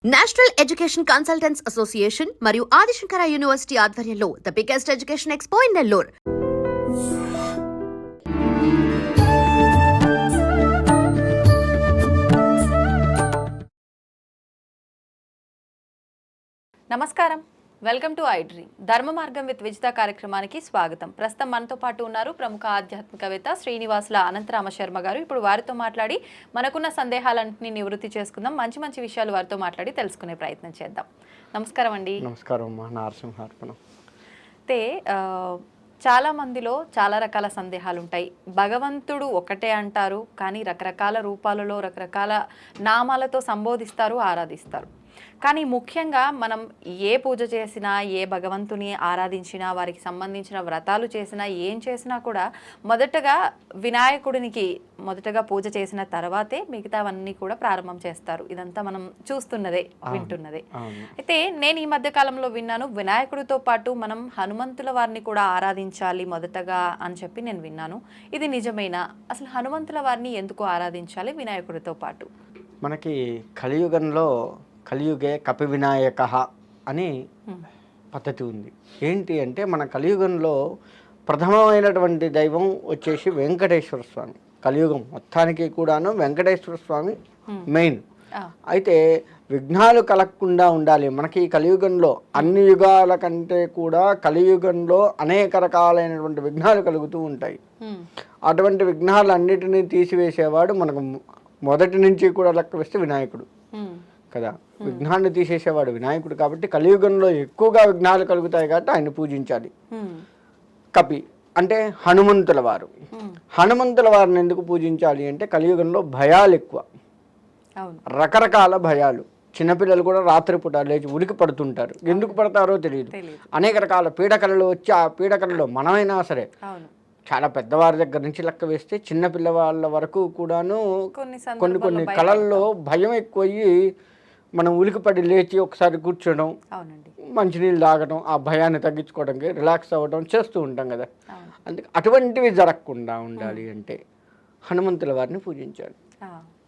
National education consultants association మరియు Adi Shankara university ఆధ్వర్యంలో the biggest education expo in Nellore. నమస్కారం, welcome to I dream. ధర్మ మార్గం విత్ విజిత కార్యక్రమానికి స్వాగతం. ప్రస్తుతం మనతో పాటు ఉన్నారు ప్రముఖ ఆధ్యాత్మికవేత్త శ్రీనివాసుల అనంతరామ శర్మ గారు. ఇప్పుడు వారితో మాట్లాడి మనకున్న సందేహాలన్నింటినీ నివృత్తి చేసుకుందాం. మంచి మంచి విషయాలు వారితో మాట్లాడి తెలుసుకునే ప్రయత్నం చేద్దాం. నమస్కారం అండి. నమస్కారం. నరసింహార్పణం. అయితే చాలా మందిలో చాలా రకాల సందేహాలు ఉంటాయి. భగవంతుడు ఒకటే అంటారు, కానీ రకరకాల రూపాలలో రకరకాల నామాలతో సంబోధిస్తారు, ఆరాధిస్తారు. కానీ ముఖ్యంగా మనం ఏ పూజ చేసినా, ఏ భగవంతుని ఆరాధించినా, వారికి సంబంధించిన వ్రతాలు చేసినా, ఏం చేసినా కూడా మొదటగా వినాయకుడినికి మొదటగా పూజ చేసిన తర్వాతే మిగతావన్నీ కూడా ప్రారంభం చేస్తారు. ఇదంతా మనం చూస్తున్నదే, వింటున్నదే. అయితే నేను ఈ మధ్య కాలంలో విన్నాను, వినాయకుడితో పాటు మనం హనుమంతుల వారిని కూడా ఆరాధించాలి మొదటగా అని చెప్పి నేను విన్నాను. ఇది నిజమేనా? అసలు హనుమంతుల వారిని ఎందుకు ఆరాధించాలి వినాయకుడితో పాటు? మనకి కలియుగంలో కలియుగే కపి వినాయక అని పద్ధతి ఉంది. ఏంటి అంటే మన కలియుగంలో ప్రథమమైనటువంటి దైవం వచ్చేసి వెంకటేశ్వర స్వామి. కలియుగం మొత్తానికి కూడాను వెంకటేశ్వర స్వామి మెయిన్. అయితే విఘ్నాలు కలగకుండా ఉండాలి. మనకి ఈ కలియుగంలో అన్ని యుగాల కంటే కూడా కలియుగంలో అనేక రకాలైనటువంటి విఘ్నాలు కలుగుతూ ఉంటాయి. అటువంటి విఘ్నాలన్నిటినీ తీసివేసేవాడు మనకు మొదటి నుంచి కూడా లెక్క వేస్తే వినాయకుడు కదా. విఘ్నాన్ని తీసేసేవాడు వినాయకుడు. కాబట్టి కలియుగంలో ఎక్కువగా విఘ్నాలు కలుగుతాయి కాబట్టి ఆయన పూజించాలి. కపి అంటే హనుమంతుల వారు. హనుమంతుల వారిని ఎందుకు పూజించాలి అంటే కలియుగంలో భయాలు ఎక్కువ, రకరకాల భయాలు. చిన్నపిల్లలు కూడా రాత్రిపూట లేచి ఉరికి పడుతుంటారు. ఎందుకు పడతారో తెలియదు. అనేక రకాల పీడకలలు వచ్చి ఆ పీడకలలో మనమైనా సరే చాలా పెద్దవారి దగ్గర నుంచి లెక్క వేస్తే చిన్న పిల్లవాళ్ళ వరకు కూడాను కొన్ని కళల్లో భయం ఎక్కువయ్యి మనం ఉలికిపడి లేచి ఒకసారి కూర్చోవడం, మంచినీళ్ళు తాగడం, ఆ భయాన్ని తగ్గించుకోవడానికి రిలాక్స్ అవ్వడం చేస్తూ ఉంటాం కదా. అందుకే అటువంటివి జరగకుండా ఉండాలి అంటే హనుమంతుల వారిని పూజించాలి.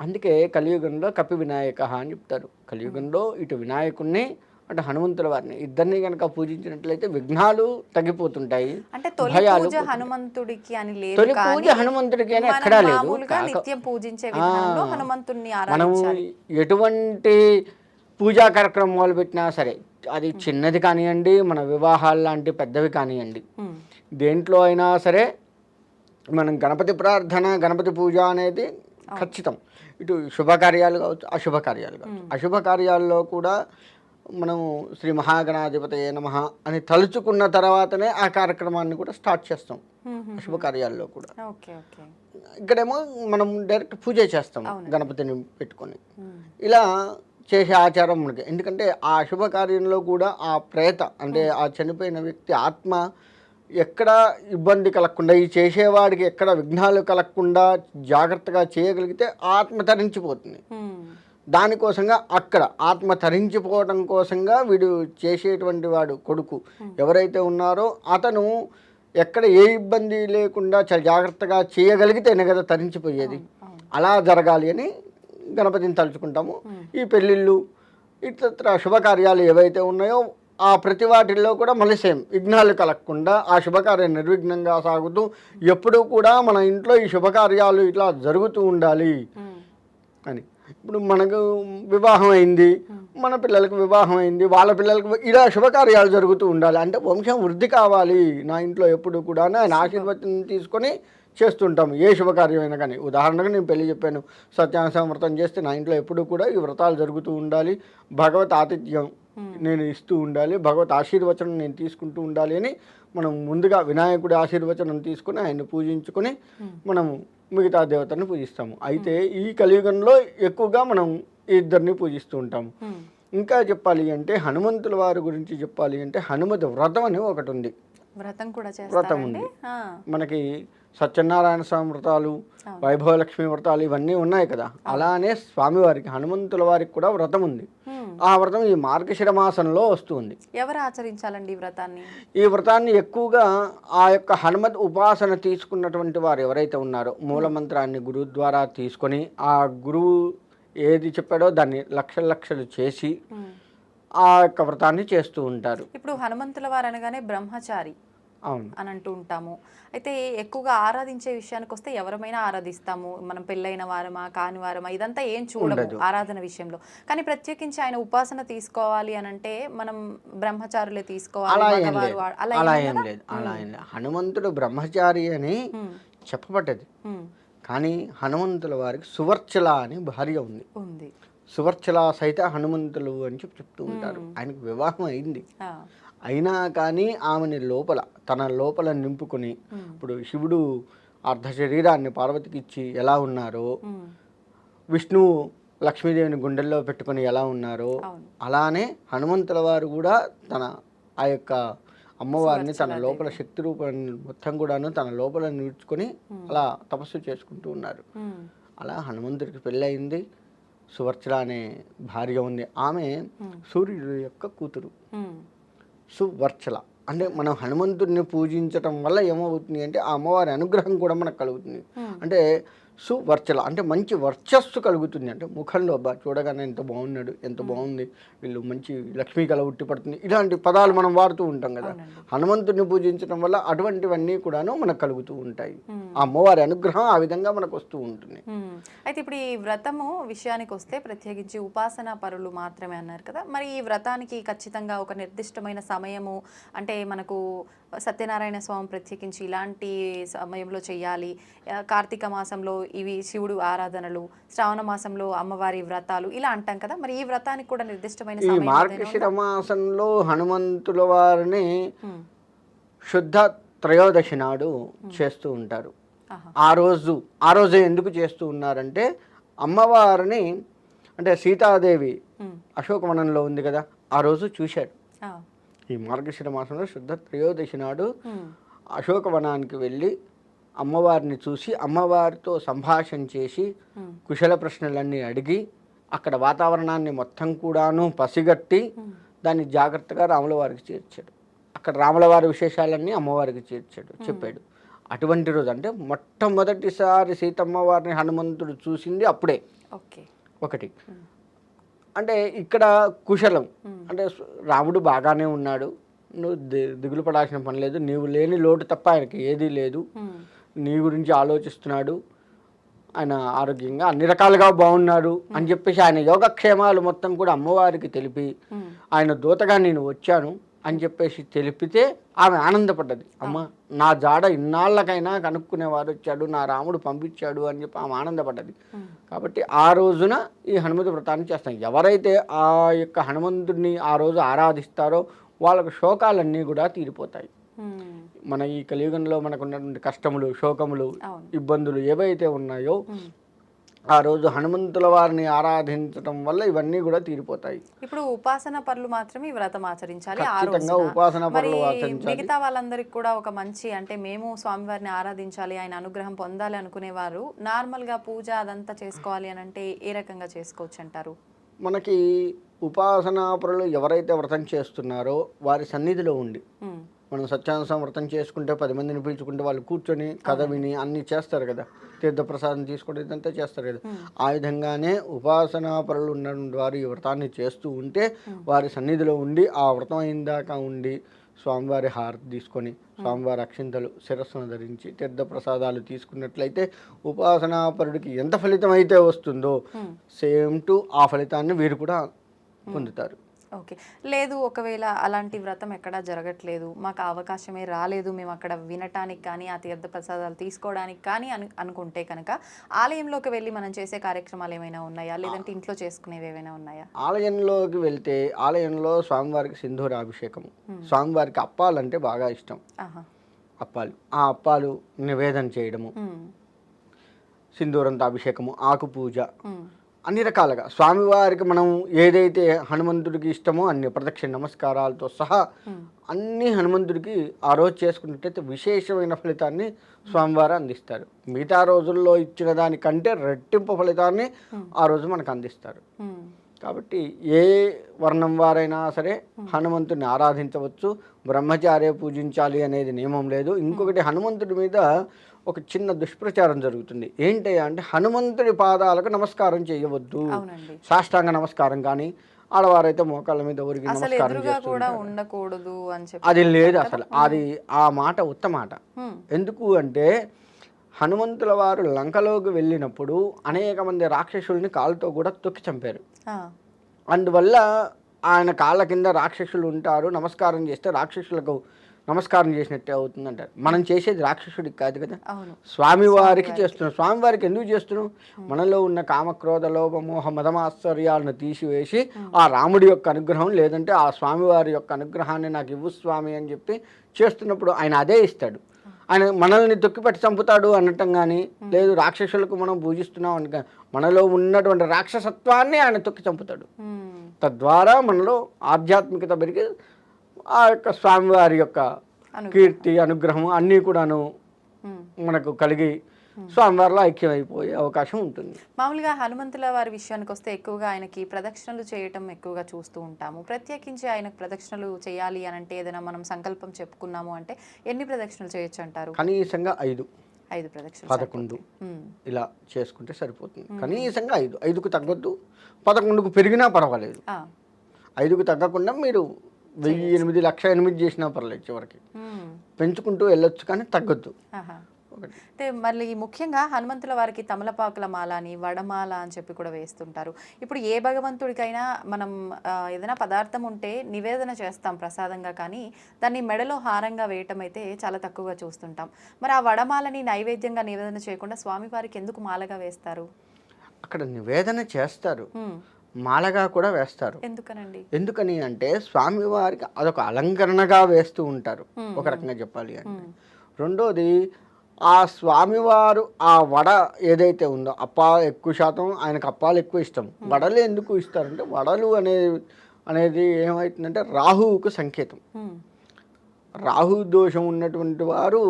అందుకే కలియుగంలో కపి వినాయక అని చెప్తారు. కలియుగంలో ఇటు వినాయకుడిని అటు హనుమంతుల వారిని ఇద్దరిని కనుక పూజించినట్లయితే విఘ్నాలు తగ్గిపోతుంటాయి. తొలి పూజ హనుమంతుడికి అని ఎక్కడా లేదు. మనం ఎటువంటి పూజా కార్యక్రమం మొదలు పెట్టినా సరే, అది చిన్నది కానివ్వండి, మన వివాహాలు లాంటి పెద్దవి కానివ్వండి, దేంట్లో అయినా సరే మనం గణపతి ప్రార్థన, గణపతి పూజ అనేది ఖచ్చితం. ఇటు శుభకార్యాలు కావచ్చు, అశుభకార్యాలు కావచ్చు. అశుభకార్యాల్లో కూడా మనము శ్రీ మహాగణాధిపతయే నమః అని తలుచుకున్న తర్వాతనే ఆ కార్యక్రమాన్ని కూడా స్టార్ట్ చేస్తాం. శుభకార్యాల్లో కూడా ఇక్కడేమో మనం డైరెక్ట్ పూజ చేస్తాం గణపతిని పెట్టుకొని. ఇలా చేసే ఆచారం మనకి. ఎందుకంటే ఆ శుభకార్యంలో కూడా ఆ ప్రేత అంటే ఆ చనిపోయిన వ్యక్తి ఆత్మ ఎక్కడ ఇబ్బంది కలగకుండా, ఈ చేసేవాడికి ఎక్కడ విఘ్నాలు కలగకుండా జాగ్రత్తగా చేయగలిగితే ఆత్మ తరించిపోతుంది. దానికోసంగా అక్కడ ఆత్మ తరించిపోవడం కోసంగా వీడు చేసేటువంటి వాడు కొడుకు ఎవరైతే ఉన్నారో అతను ఎక్కడ ఏ ఇబ్బంది లేకుండా చాలా జాగ్రత్తగా చేయగలిగితేనే కదా తరించిపోయేది. అలా జరగాలి అని గణపతిని తలుచుకుంటాము. ఈ పెళ్ళిళ్ళు ఇతర శుభకార్యాలు ఏవైతే ఉన్నాయో ఆ ప్రతి వాటిల్లో కూడా మళ్ళీ సేమ్ విఘ్నాలు కలగకుండా ఆ శుభకార్యం నిర్విఘ్నంగా సాగుతూ ఎప్పుడూ కూడా మన ఇంట్లో ఈ శుభకార్యాలు ఇట్లా జరుగుతూ ఉండాలి అని. ఇప్పుడు మనకు వివాహం అయింది, మన పిల్లలకు వివాహం అయింది, వాళ్ళ పిల్లలకు ఇలా శుభకార్యాలు జరుగుతూ ఉండాలి. అంటే వంశం వృద్ధి కావాలి నా ఇంట్లో ఎప్పుడు కూడా ఆయన ఆశీర్వచనం తీసుకొని చేస్తుంటాము ఏ శుభకార్యమైనా కానీ. ఉదాహరణకు నేను పెళ్లి చెప్పాను, సత్యానారాయణ వ్రతం చేస్తే నా ఇంట్లో ఎప్పుడు కూడా ఈ వ్రతాలు జరుగుతూ ఉండాలి, భగవత్ ఆతిథ్యం నేను ఇస్తూ ఉండాలి, భగవత్ ఆశీర్వచనం నేను తీసుకుంటూ ఉండాలి అని మనం ముందుగా వినాయకుడి ఆశీర్వచనం తీసుకుని ఆయన్ని పూజించుకొని మనం మిగతా దేవతలను పూజిస్తాము. అయితే ఈ కలియుగంలో ఎక్కువగా మనం ఇద్దరిని పూజిస్తూ ఉంటాము. ఇంకా చెప్పాలి అంటే హనుమంతుల వారి గురించి చెప్పాలి అంటే హనుమతి వ్రతం అని ఒకటి ఉంది. వ్రతం ఉంది మనకి. సత్యనారాయణ స్వామి వ్రతాలు, వైభవలక్ష్మి వ్రతాలు ఇవన్నీ ఉన్నాయి కదా. అలానే స్వామివారికి హనుమంతుల వారికి కూడా వ్రతం ఉంది. ఆ వ్రతం ఈ మార్గశిర మాసంలో వస్తుంది. ఎవరు ఆచరించాలండి ఈ వ్రతాన్ని? ఈ వ్రతాన్ని ఎక్కువగా ఆ యొక్క హనుమత్ ఉపాసన తీసుకున్నటువంటి వారు ఎవరైతే ఉన్నారో మూలమంత్రాన్ని గురువు ద్వారా తీసుకొని ఆ గురువు ఏది చెప్పాడో దాన్ని లక్షలు లక్షలు చేసి ఆ యొక్క వ్రతాన్ని చేస్తూ ఉంటారు. ఇప్పుడు హనుమంతుల వారు అనగానే బ్రహ్మచారి అవును. అని అంటూ ఉంటాము. అయితే ఎక్కువగా ఆరాధించే విషయానికి వస్తే ఎవరమైనా ఆరాధిస్తాము. మనం పెళ్ళైన వారమా కాని వారమా ఇదంతా ఏం చూడము ఆరాధన విషయంలో. కానీ ప్రత్యేకించి ఆయన ఉపాసన తీసుకోవాలి అని అంటే మనం బ్రహ్మచారులే తీసుకోవాలి. అలా ఏం మగవారు లేదు, అలా అలా ఏం ఏం లేదా? లేదు, అలా ఏం లేదు. హనుమంతుడు బ్రహ్మచారి అని చెప్పబడ్డది. కానీ హనుమంతుల వారికి సువర్చల అని భార్య ఉంది. ఉంది. సువర్చల సహిత హనుమంతులు అని చెప్తూ ఉంటారు. ఆయనకు వివాహం అయింది. అయినా కానీ ఆమెని తన లోపల నింపుకొని, ఇప్పుడు శివుడు అర్ధ శరీరాన్ని పార్వతికి ఇచ్చి ఎలా ఉన్నారో, విష్ణువు లక్ష్మీదేవిని గుండెల్లో పెట్టుకొని ఎలా ఉన్నారో, అలానే హనుమంతుల వారు కూడా ఆ యొక్క అమ్మవారిని తన లోపల శక్తి రూపాన్ని మొత్తం కూడాను తన లోపల నిలుచుకొని అలా తపస్సు చేసుకుంటూ ఉన్నారు. అలా హనుమంతుడికి పెళ్ళయింది. సువర్చల అనే భార్య ఉంది. ఆమె సూర్యుడు యొక్క కూతురు. సువర్చల అంటే మనం హనుమంతుడిని పూజించటం వల్ల ఏమవుతుంది అంటే ఆ అమ్మవారి అనుగ్రహం కూడా మనకు కలుగుతుంది. అంటే సువర్చల అంటే మంచి వర్చస్సు కలుగుతుంది. అంటే ముఖంలో చూడగానే ఎంత బాగున్నాడు, ఎంత బాగుంది, వీళ్ళు మంచి లక్ష్మీ కళ ఉట్టి పడుతుంది, ఇలాంటి పదాలు మనం వాడుతూ ఉంటాం కదా. హనుమంతుడిని పూజించడం వల్ల అటువంటివన్నీ కూడాను మనకు కలుగుతూ ఉంటాయి. ఆ అమ్మవారి అనుగ్రహం ఆ విధంగా మనకు వస్తూ ఉంటుంది. అయితే ఇప్పుడు ఈ వ్రతము విషయానికి వస్తే ప్రత్యేకించి ఉపాసనా పరులు మాత్రమే అన్నారు కదా. మరి ఈ వ్రతానికి ఖచ్చితంగా ఒక నిర్దిష్టమైన సమయము అంటే మనకు సత్యనారాయణ స్వామి ప్రత్యేకించి ఇలాంటి సమయంలో చేయాలి, కార్తీక మాసంలో ఇవి శివుడు ఆరాధనలు, శ్రావణ మాసంలో అమ్మవారి వ్రతాలు ఇలా అంటాం కదా. మరి ఈ వ్రతానికి కూడా నిర్దిష్టమైన ఈ మార్గశిర మాసంలో హనుమంతుల వారిని శుద్ధ త్రయోదశి నాడు చేస్తూ ఉంటారు. ఆ రోజే ఎందుకు చేస్తూ ఉన్నారంటే అమ్మవారిని అంటే సీతాదేవి అశోకవనంలో ఉంది కదా, ఆ రోజు చూశాడు. ఈ మార్గశిర మాసంలో శుద్ధ త్రయోదశి నాడు అశోకవనానికి వెళ్ళి అమ్మవారిని చూసి అమ్మవారితో సంభాషణ చేసి కుశల ప్రశ్నలన్నీ అడిగి అక్కడ వాతావరణాన్ని మొత్తం కూడాను పసిగట్టి దాన్ని జాగ్రత్తగా రాముల వారికి చేర్చాడు. అక్కడ రాముల వారి విశేషాలన్నీ అమ్మవారికి చెప్పాడు. అటువంటి రోజు అంటే మొట్టమొదటిసారి సీతమ్మ వారిని హనుమంతుడు చూసింది అప్పుడే. ఒకటి అంటే ఇక్కడ కుశలం అంటే రాముడు బాగానే ఉన్నాడు, నువ్వు దిగులు పడాల్సిన పని లేదు, నీవు లేని లోటు తప్ప ఆయనకి ఏదీ లేదు, నీ గురించి ఆలోచిస్తున్నాడు, ఆయన ఆరోగ్యంగా అన్ని రకాలుగా బాగున్నాడు అని చెప్పేసి ఆయన యోగక్షేమాలు మొత్తం కూడా అమ్మవారికి తెలిపి ఆయన దూతగా నేను వచ్చాను అని చెప్పేసి తెలిపితే ఆమె ఆనందపడ్డది. అమ్మ నా జాడ ఇన్నాళ్ళకైనా కనుక్కునేవారు వచ్చాడు, నా రాముడు పంపించాడు అని చెప్పి ఆమె ఆనందపడ్డది. కాబట్టి ఆ రోజున ఈ హనుమంతు వ్రతాన్ని చేస్తాం. ఎవరైతే ఆ యొక్క హనుమంతుడిని ఆ రోజు ఆరాధిస్తారో వాళ్ళకు శోకాలన్నీ కూడా తీరిపోతాయి. మన ఈ కలియుగంలో మనకు ఉన్నటువంటి కష్టములు, శోకములు, ఇబ్బందులు ఏవైతే ఉన్నాయో ఆ రోజు హనుమంతుల వారిని ఆరాధించడం వల్ల ఇవన్నీ కూడా తీరిపోతాయి. ఇప్పుడు ఉపాసన పరులు మాత్రమే ఈ వ్రతం ఆచరించాలి. మిగతా వాళ్ళందరికీ కూడా ఒక మంచి అంటే మేము స్వామివారిని ఆరాధించాలి, ఆయన అనుగ్రహం పొందాలి అనుకునేవారు నార్మల్ గా పూజ అదంతా చేసుకోవాలి అని అంటే ఏ రకంగా చేసుకోవచ్చు అంటారు? మనకి ఉపాసనా పరులు ఎవరైతే వ్రతం చేస్తున్నారో వారి సన్నిధిలో ఉండి మనం సత్యానుసం వ్రతం చేసుకుంటే 10 మందిని పిలుచుకుంటే వాళ్ళు కూర్చొని కథ విని అన్నీ చేస్తారు కదా, తీర్థప్రసాదం తీసుకోవడం ఇదంతా చేస్తారు కదా. ఆ విధంగానే ఉపాసనా పరులు ఉన్న వారు ఈ వ్రతాన్ని చేస్తూ ఉంటే వారి సన్నిధిలో ఉండి ఆ వ్రతం అయిందాకా ఉండి స్వామివారి హారతి తీసుకొని స్వామివారి అక్షింతలు శిరస్సును ధరించి తీర్థప్రసాదాలు తీసుకున్నట్లయితే ఉపాసనాపరుడికి ఎంత ఫలితం అయితే వస్తుందో సేమ్ టు ఆ ఫలితాన్ని వీరు కూడా పొందుతారు. ఓకే. లేదు ఒకవేళ అలాంటి వ్రతం ఎక్కడా జరగట్లేదు, మాకు అవకాశమే రాలేదు, మేము అక్కడ వినటానికి కానీ ఆ తీర్థ ప్రసాదాలు తీసుకోవడానికి కానీ అనుకుంటే కనుక ఆలయంలోకి వెళ్ళి మనం చేసే కార్యక్రమాలు ఏమైనా ఉన్నాయా, లేదంటే ఇంట్లో చేసుకునేవి ఏమైనా ఉన్నాయా? ఆలయంలోకి వెళ్తే ఆలయంలో స్వామివారికి సింధూర అభిషేకము, స్వామివారికి అప్పాలంటే బాగా ఇష్టం. అప్పాలు, ఆ అప్పాలు నివేదన చేయడము, సింధూరంతో అభిషేకము, ఆకు పూజ, అన్ని రకాలుగా స్వామివారికి మనం ఏదైతే హనుమంతుడికి ఇష్టమో అన్ని ప్రదక్షిణ నమస్కారాలతో సహా అన్ని హనుమంతుడికి ఆ రోజు చేసుకున్నట్టయితే విశేషమైన ఫలితాన్ని స్వామివారు అందిస్తారు. మిగతా రోజుల్లో ఇచ్చిన దానికంటే రెట్టింపు ఫలితాన్ని ఆ రోజు మనకు అందిస్తారు. కాబట్టి ఏ వర్ణం వారైనా సరే హనుమంతుడిని ఆరాధించవచ్చు. బ్రహ్మచారే పూజించాలి అనేది నియమం లేదు. ఇంకొకటి, హనుమంతుడి మీద ఒక చిన్న దుష్ప్రచారం జరుగుతుంది. ఏంటి అంటే, హనుమంతుడి పాదాలకు నమస్కారం చేయవద్దు. అవునండి. సాష్టాంగ నమస్కారం కానీ, ఆడవారైతే మోకాళ్ళ మీద ఒరిగి అసలు నమస్కారం ఎదురుగా కూడా చేస్తుంటారు. ఉండకూడదు అని చెప్పి అది లేదు అసలు. అది ఆ మాట ఉత్తమాట. హ్మ్. ఎందుకు అంటే, హనుమంతుల వారు లంకలోకి వెళ్ళినప్పుడు అనేక మంది రాక్షసుల్ని కాళ్ళతో కూడా తొక్కి చంపారు. ఆ, అందువల్ల ఆయన కాళ్ళ కింద రాక్షసులు ఉంటారు, నమస్కారం చేస్తే రాక్షసులకు నమస్కారం చేసినట్టే అవుతుందంటారు. మనం చేసేది రాక్షసుడికి కాదు కదా, అవును. స్వామివారికి చేస్తున్నాం. స్వామివారికి ఎందుకు చేస్తున్నాం? మనలో ఉన్న కామక్రోధ లోభ మోహ మదమాశ్చర్యాలను తీసివేసి ఆ రాముడి యొక్క అనుగ్రహం, లేదంటే ఆ స్వామివారి యొక్క అనుగ్రహాన్ని నాకు ఇవ్వు స్వామి అని చెప్పి చేస్తున్నప్పుడు ఆయన అదే ఇస్తాడు. ఆయన మనల్ని తొక్కిపట్టి చంపుతాడు అనటం కానీ, లేదు రాక్షసులకు మనం పూజిస్తున్నాం అని, మనలో ఉన్నటువంటి రాక్షసత్వాన్ని ఆయన తొక్కి చంపుతాడు. హ్మ్. తద్వారా మనలో ఆధ్యాత్మికత పెరిగి ఆ యొక్క స్వామివారి యొక్క కీర్తి అనుగ్రహం అన్నీ కూడాను హ్మ్. మనకు కలిగి స్వామివారిలో ఐక్యమైపోయే అవకాశం ఉంటుంది. మామూలుగా హనుమంతుల వారి విషయానికి వస్తే ఎక్కువగా ఆయనకి ప్రదక్షిణలు చేయటం ఎక్కువగా చూస్తూ ఉంటాము. ప్రత్యేకించి ఆయనకు ప్రదక్షిణలు చేయాలి అని అంటే, ఏదైనా మనం సంకల్పం చెప్పుకున్నాము అంటే ఎన్ని ప్రదక్షిణలు చేయొచ్చు అంటారు? కనీసంగా 5 ప్రదక్షిణలు 11 హ్మ్. ఇలా చేసుకుంటే సరిపోతుంది. కనీసంగా 5కు తగ్గొద్దు, 11కు పెరిగినా పర్వాలేదు. ఆ. 5కు తగ్గకుండా మీరు 1008 1,08 చేసినా పర్లేదు, చివరికి హ్మ్. పెంచుకుంటూ వెళ్ళొచ్చు, కానీ తగ్గొద్దు. ఆహా. ఒకటి. అయితే మళ్ళీ ముఖ్యంగా హనుమంతుల వారికి తమలపాకుల మాల అని, వడమాల అని చెప్పి కూడా వేస్తుంటారు. ఇప్పుడు ఏ భగవంతుడికైనా మనం ఏదైనా పదార్థం ఉంటే నివేదన చేస్తాం ప్రసాదంగా, కానీ దాన్ని మెడలో హారంగా వేయటం అయితే చాలా తక్కువగా చూస్తుంటాం. మరి ఆ వడమాలని నైవేద్యంగా నివేదన చేయకుండా స్వామివారికి ఎందుకు మాలగా వేస్తారు? అక్కడ నివేదన చేస్తారు, హ్మ్. మాలగా కూడా వేస్తారు. ఎందుకనండి? ఎందుకని అంటే, స్వామివారికి అదొక అలంకరణగా వేస్తూ ఉంటారు, ఒక రకంగా చెప్పాలి అంటే. రెండోది, ఆ స్వామివారు ఆ వడ ఏదైతే ఉందో, ఎక్కువ శాతం ఆయనకు అప్పాలు ఎక్కువ ఇష్టం. వడలు ఎందుకు ఇస్తారంటే, వడలు అనేది ఏమవుతుందంటే రాహువుకు సంకేతం. హ్మ్. రాహు దోషం ఉన్నటువంటి వారు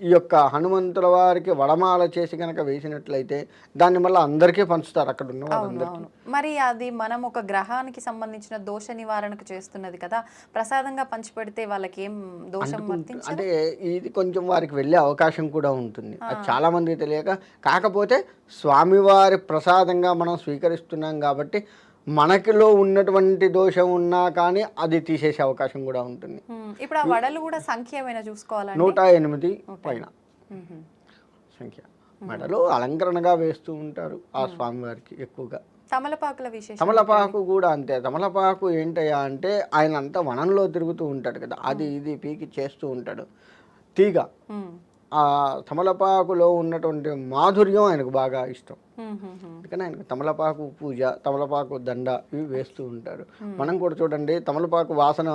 ఈ యొక్క హనుమంతుల వారికి వడమాల చేసి కనుక వేసినట్లయితే దాన్ని మళ్ళీ అందరికీ పంచుతారు, అక్కడ ఉన్న వాళ్ళందరికీ. అవును. మరి అది మనం ఒక గ్రహానికి సంబంధించిన దోష నివారణకు చేస్తున్నది కదా, ప్రసాదంగా పంచిపెడితే వాళ్ళకి ఏం దోషం వర్తించదు? అంటే ఇది కొంచెం వారికి వెళ్ళే అవకాశం కూడా ఉంటుంది, అది చాలా మందికి తెలియక. కాకపోతే స్వామివారి ప్రసాదంగా మనం స్వీకరిస్తున్నాం కాబట్టి మనకిలో ఉన్నటువంటి దోషం ఉన్నా కానీ అది తీసేసే అవకాశం కూడా ఉంటుంది. ఇప్పుడు ఆ వడలు కూడా సంఖ్య ఏమైనా చూసుకోవాలండి? 108 పైన సంఖ్య మెడలో అలంకరణగా వేస్తూ ఉంటారు ఆ స్వామివారికి ఎక్కువగా. తమలపాకుల విశేషం? తమలపాకు కూడా అంతే. తమలపాకు ఏంటయ్యా అంటే, ఆయన అంతా వనంలో తిరుగుతూ ఉంటాడు కదా, అది ఇది పీకి చేస్తూ ఉంటాడు. తీగ ఆ తమలపాకులో ఉన్నటువంటి మాధుర్యం ఆయనకు బాగా ఇష్టం. అందుకని ఆయనకు తమలపాకు పూజ, తమలపాకు దండ ఇవి వేస్తూ ఉంటారు. మనం కూడా చూడండి, తమలపాకు వాసన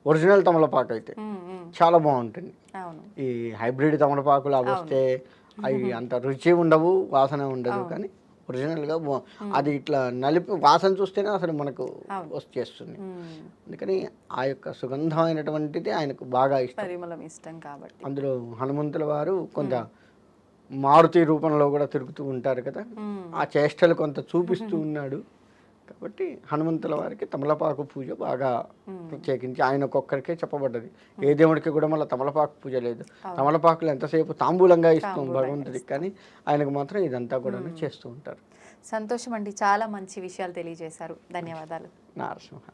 ఒరిజినల్ తమలపాకు అయితే చాలా బాగుంటుంది. ఈ హైబ్రిడ్ తమలపాకులు అవి వస్తే అవి అంత రుచి ఉండవు, వాసన ఉండదు. కానీ ఒరిజినల్గా అది ఇట్లా నలిపి వాసన చూస్తేనే అసలు మనకు వచ్చేస్తుంది. అందుకని ఆ యొక్క సుగంధమైనటువంటిది ఆయనకు బాగా ఇష్టం, పరిమళం ఇష్టం కాబట్టి. అందులో హనుమంతుల వారు కొంత మారుతి రూపంలో కూడా తిరుగుతూ ఉంటారు కదా, ఆ చేష్టలు కొంత చూపిస్తూ ఉన్నాడు. కాబట్టి హనుమంతుల వారికి తమలపాకు పూజ బాగా ప్రత్యేకించి ఆయనకొక్కరికే చెప్పబడ్డది. ఏ దేవుడికి కూడా మళ్ళీ తమలపాకు పూజ లేదు. తమలపాకులు ఎంతసేపు తాంబూలంగా ఇస్తాం భగవంతుడికి, కానీ ఆయనకు మాత్రం ఇదంతా కూడా చేస్తూ ఉంటారు. సంతోషం అండి, చాలా మంచి విషయాలు తెలియజేశారు. ధన్యవాదాలు. నారసింహ.